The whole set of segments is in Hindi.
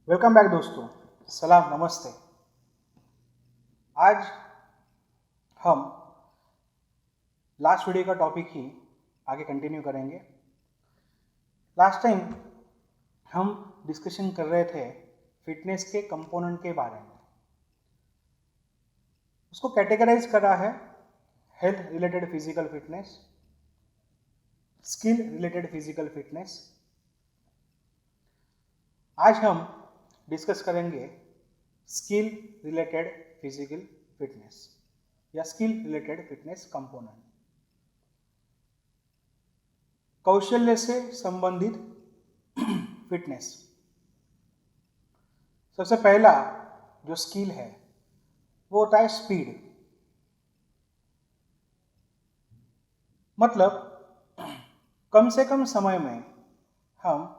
वेलकम बैक दोस्तों। सलाम नमस्ते। आज हम लास्ट वीडियो का टॉपिक ही आगे कंटिन्यू करेंगे। लास्ट टाइम हम डिस्कशन कर रहे थे फिटनेस के कंपोनेंट के बारे में। उसको कैटेगराइज करा है health related physical fitness, skill related physical fitness. आज हम डिस्कस करेंगे स्किल रिलेटेड फिजिकल फिटनेस या स्किल रिलेटेड फिटनेस कंपोनेंट, कौशल्य से संबंधित फिटनेस। सबसे पहला जो स्किल है वो होता है स्पीड। मतलब कम से कम समय में हम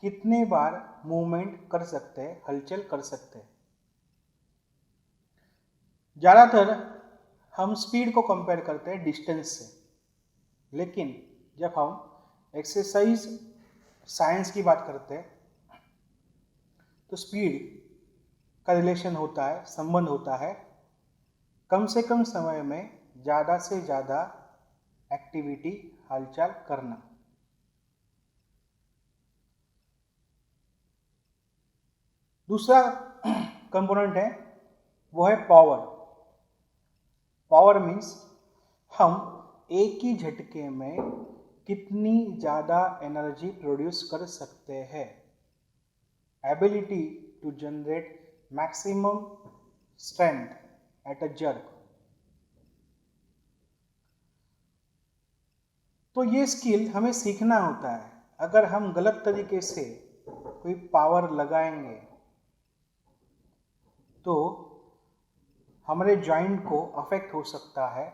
कितने बार मूवमेंट कर सकते हैं, हलचल कर सकते हैं। ज़्यादातर हम स्पीड को कंपेयर करते हैं डिस्टेंस से, लेकिन जब हम एक्सरसाइज साइंस की बात करते हैं तो स्पीड का रिलेशन होता है, संबंध होता है कम से कम समय में ज़्यादा से ज़्यादा एक्टिविटी, हलचल करना। दूसरा कंपोनेंट है वो है पावर। पावर मीन्स हम एक ही झटके में कितनी ज़्यादा एनर्जी प्रोड्यूस कर सकते हैं। Ability to generate maximum strength at a jerk. तो ये स्किल हमें सीखना होता है। अगर हम गलत तरीके से कोई पावर लगाएंगे तो हमारे जॉइंट को अफेक्ट हो सकता है,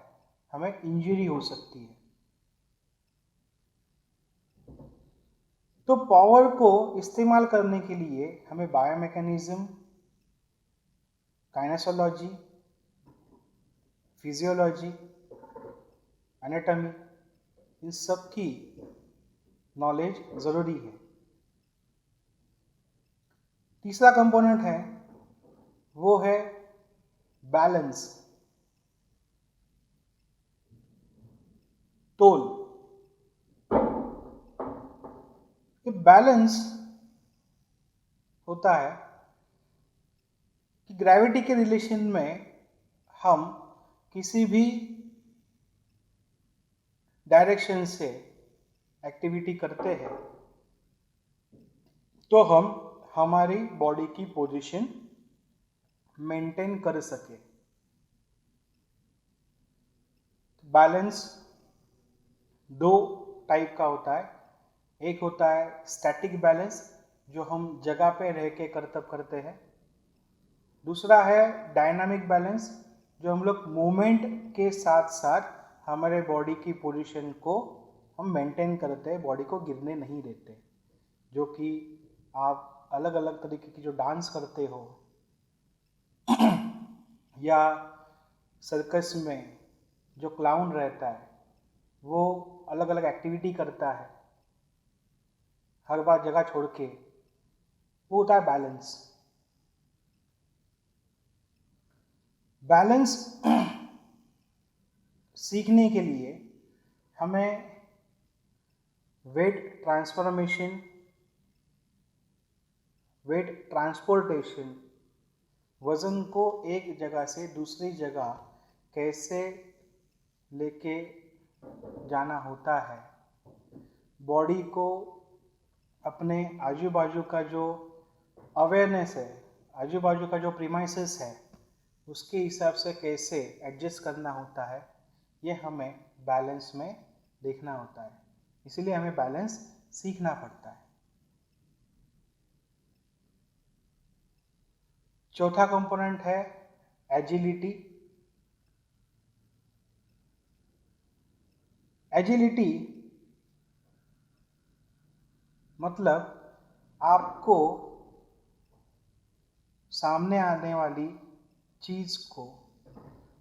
हमें इंजरी हो सकती है। तो पावर को इस्तेमाल करने के लिए हमें बायोमैकेनिज्म, काइनेसोलॉजी, फिजियोलॉजी, एनाटॉमी, इन सब की नॉलेज ज़रूरी है। तीसरा कंपोनेंट है वो है बैलेंस, तोल। ये बैलेंस होता है कि ग्रेविटी के रिलेशन में हम किसी भी डायरेक्शन से एक्टिविटी करते हैं तो हम हमारी बॉडी की पोजीशन मेंटेन कर सके। बैलेंस दो टाइप का होता है। एक होता है स्टैटिक बैलेंस, जो हम जगह पे रह के करतब करते हैं। दूसरा है डायनामिक बैलेंस, जो हम लोग मूवमेंट के साथ साथ हमारे बॉडी की पोजीशन को हम मेंटेन करते हैं, बॉडी को गिरने नहीं देते। जो कि आप अलग अलग तरीके की जो डांस करते हो या सर्कस में जो क्लाउन रहता है वो अलग अलग एक्टिविटी करता है हर बार जगह छोड़ के, वो होता है बैलेंस। बैलेंस सीखने के लिए हमें वेट ट्रांसफॉर्मेशन, वेट ट्रांसपोर्टेशन, वज़न को एक जगह से दूसरी जगह कैसे लेके जाना होता है, बॉडी को अपने आजू बाजू का जो अवेयरनेस है, आजू बाजू का जो प्रीमाइसेस है, उसके हिसाब से कैसे एडजस्ट करना होता है, ये हमें बैलेंस में देखना होता है। इसीलिए हमें बैलेंस सीखना पड़ता है। चौथा कंपोनेंट है एजिलिटी। एजिलिटी मतलब आपको सामने आने वाली चीज को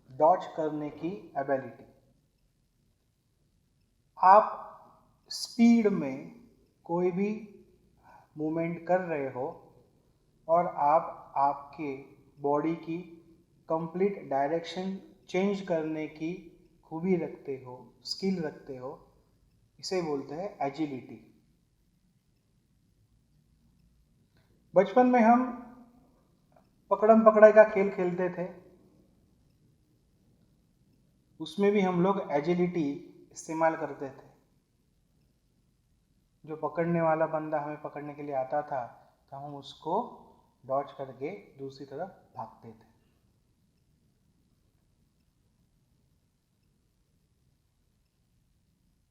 डॉज करने की एबिलिटी। आप स्पीड में कोई भी मूवमेंट कर रहे हो और आप आपके बॉडी की कंप्लीट डायरेक्शन चेंज करने की खूबी रखते हो, स्किल रखते हो, इसे बोलते हैं एजिलिटी। बचपन में हम पकड़म पकड़ाई का खेल खेलते थे, उसमें भी हम लोग एजिलिटी इस्तेमाल करते थे। जो पकड़ने वाला बंदा हमें पकड़ने के लिए आता था तो हम उसको डॉज करके दूसरी तरफ भागते थे।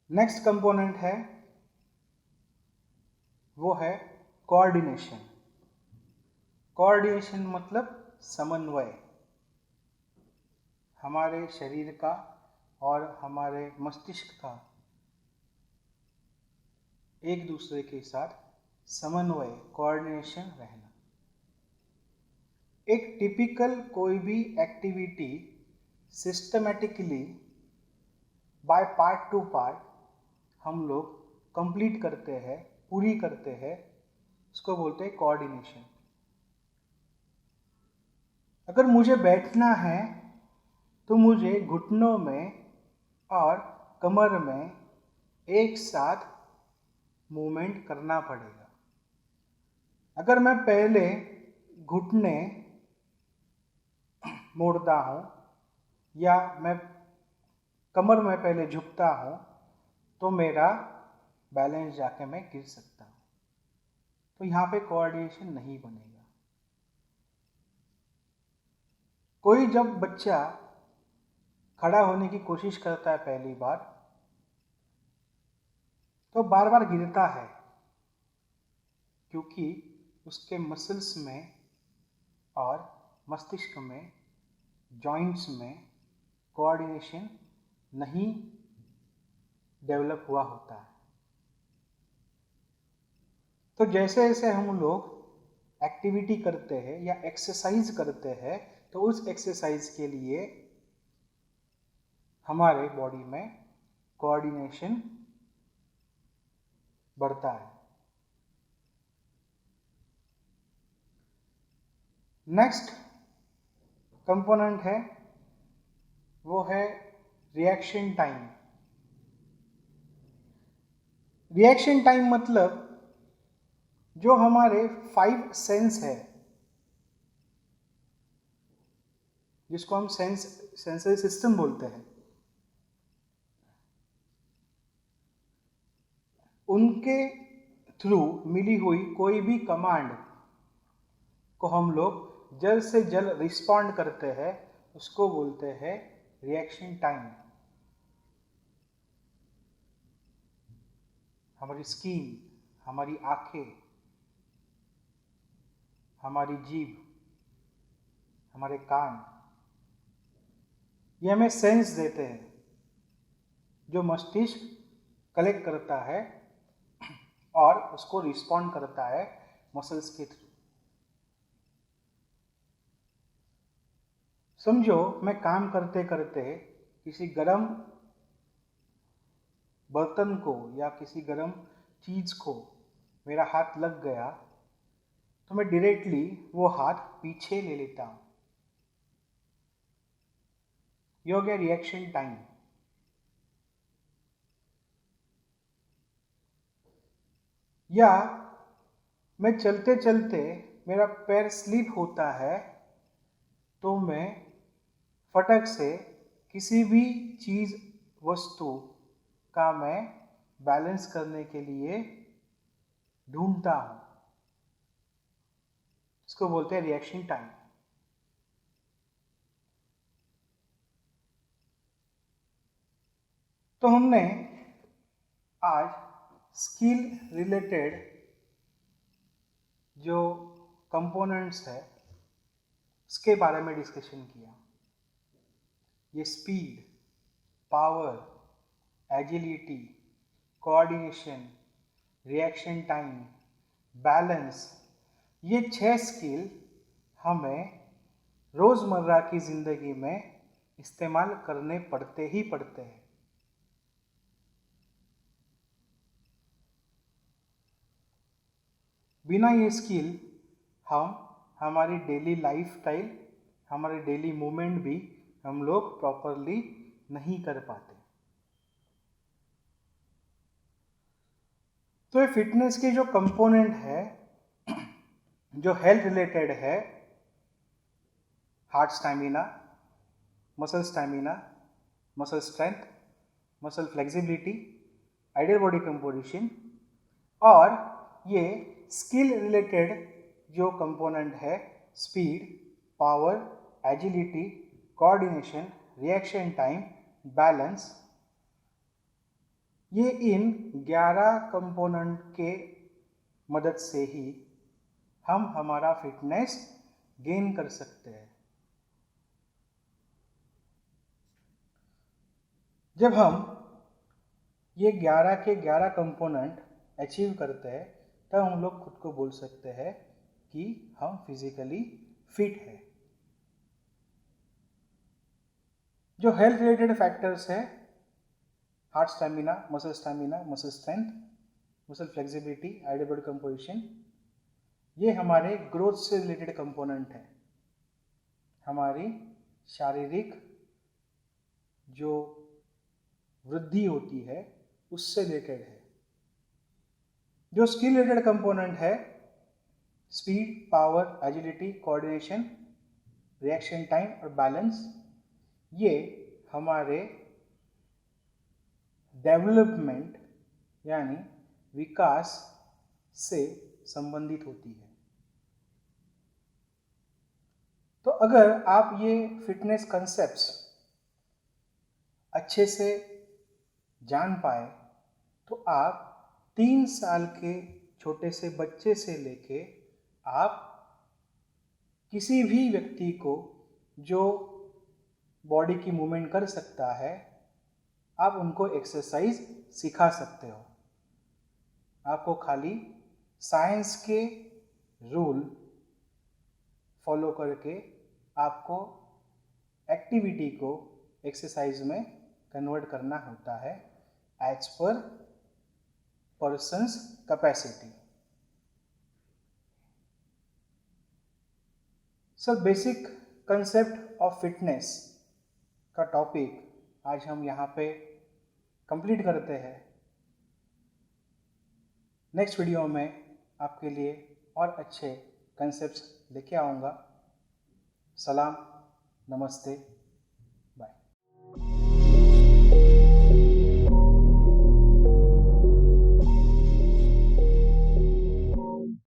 नेक्स्ट कंपोनेंट है वो है कोऑर्डिनेशन। कोऑर्डिनेशन मतलब समन्वय। हमारे शरीर का और हमारे मस्तिष्क का एक दूसरे के साथ समन्वय, कोऑर्डिनेशन रहना। एक टिपिकल कोई भी activity systematically by part two part हम लोग कंप्लीट करते हैं, पूरी करते हैं, उसको बोलते हैं कोऑर्डिनेशन। अगर मुझे बैठना है तो मुझे घुटनों में और कमर में एक साथ मूवमेंट करना पड़ेगा। अगर मैं पहले घुटने मोड़ता हूँ या मैं कमर में पहले झुकता हूँ तो मेरा बैलेंस जाके मैं गिर सकता हूँ, तो यहाँ पे कोऑर्डिनेशन नहीं बनेगा। कोई जब बच्चा खड़ा होने की कोशिश करता है पहली बार तो बार बार गिरता है, क्योंकि उसके मसल्स में और मस्तिष्क में, जॉइंट्स में कोऑर्डिनेशन नहीं डेवलप हुआ होता है। तो जैसे जैसे हम लोग एक्टिविटी करते हैं या एक्सरसाइज करते हैं तो उस एक्सरसाइज के लिए हमारे बॉडी में कोऑर्डिनेशन बढ़ता है। नेक्स्ट कंपोनेंट है वो है रिएक्शन टाइम। रिएक्शन टाइम मतलब जो हमारे 5 सेंस है, जिसको हम सेंसरी सिस्टम बोलते हैं, उनके थ्रू मिली हुई कोई भी कमांड को हम लोग जल्द से जल्द रिस्पॉन्ड करते हैं, उसको बोलते हैं रिएक्शन टाइम। हमारी स्किन, हमारी आंखें, हमारी जीभ, हमारे कान, ये हमें सेंस देते हैं जो मस्तिष्क कलेक्ट करता है और उसको रिस्पॉन्ड करता है मसल्स के थ्रू। समझो मैं काम करते करते किसी गर्म बर्तन को या किसी गर्म चीज को मेरा हाथ लग गया तो मैं डायरेक्टली वो हाथ पीछे ले लेता हूं। ये हो गया रिएक्शन टाइम। या मैं चलते चलते मेरा पैर स्लिप होता है तो मैं फटक से किसी भी चीज, वस्तु का मैं बैलेंस करने के लिए ढूंढता हूं, इसको बोलते हैं रिएक्शन टाइम। तो हमने आज स्किल रिलेटेड जो कंपोनेंट्स है उसके बारे में डिस्कशन किया। ये speed, power, agility, coordination, reaction time, balance, ये 6 स्किल हमें रोज़मर्रा की ज़िंदगी में इस्तेमाल करने पड़ते ही पड़ते हैं। बिना ये स्किल हम हमारी डेली लाइफस्टाइल, हमारे डेली मूवमेंट भी हम लोग प्रॉपरली नहीं कर पाते। तो ये फिटनेस के जो कंपोनेंट है जो हेल्थ रिलेटेड है, heart stamina, muscle stamina, muscle strength, muscle flexibility, ideal body composition, और ये स्किल रिलेटेड जो कंपोनेंट है, speed, power, agility, coordination, reaction time, balance, ये इन 11 कंपोनेंट के मदद से ही हम हमारा फिटनेस गेन कर सकते हैं। जब हम ये 11 के 11 कंपोनेंट अचीव करते हैं तब हम लोग खुद को बोल सकते हैं कि हम फिजिकली फिट है। जो हेल्थ रिलेटेड फैक्टर्स है, heart stamina, muscle strength, muscle flexibility, ideal body composition, ये हमारे ग्रोथ से रिलेटेड कंपोनेंट है, हमारी शारीरिक जो वृद्धि होती है उससे रिलेटेड है। जो स्किल रिलेटेड कंपोनेंट है, speed, power, agility, coordination, reaction time और बैलेंस, ये हमारे डेवलपमेंट यानी विकास से संबंधित होती है। तो अगर आप ये फिटनेस कॉन्सेप्ट्स अच्छे से जान पाए तो आप 3 साल के छोटे से बच्चे से लेके आप किसी भी व्यक्ति को जो बॉडी की मूवमेंट कर सकता है, आप उनको एक्सरसाइज सिखा सकते हो। आपको खाली साइंस के रूल फॉलो करके आपको एक्टिविटी को एक्सरसाइज में कन्वर्ट करना होता है as per person's capacity. Sir, basic concept of fitness का टॉपिक आज हम यहाँ पे कंप्लीट करते हैं। नेक्स्ट वीडियो में आपके लिए और अच्छे कंसेप्ट्स लेके आऊँगा। सलाम, नमस्ते।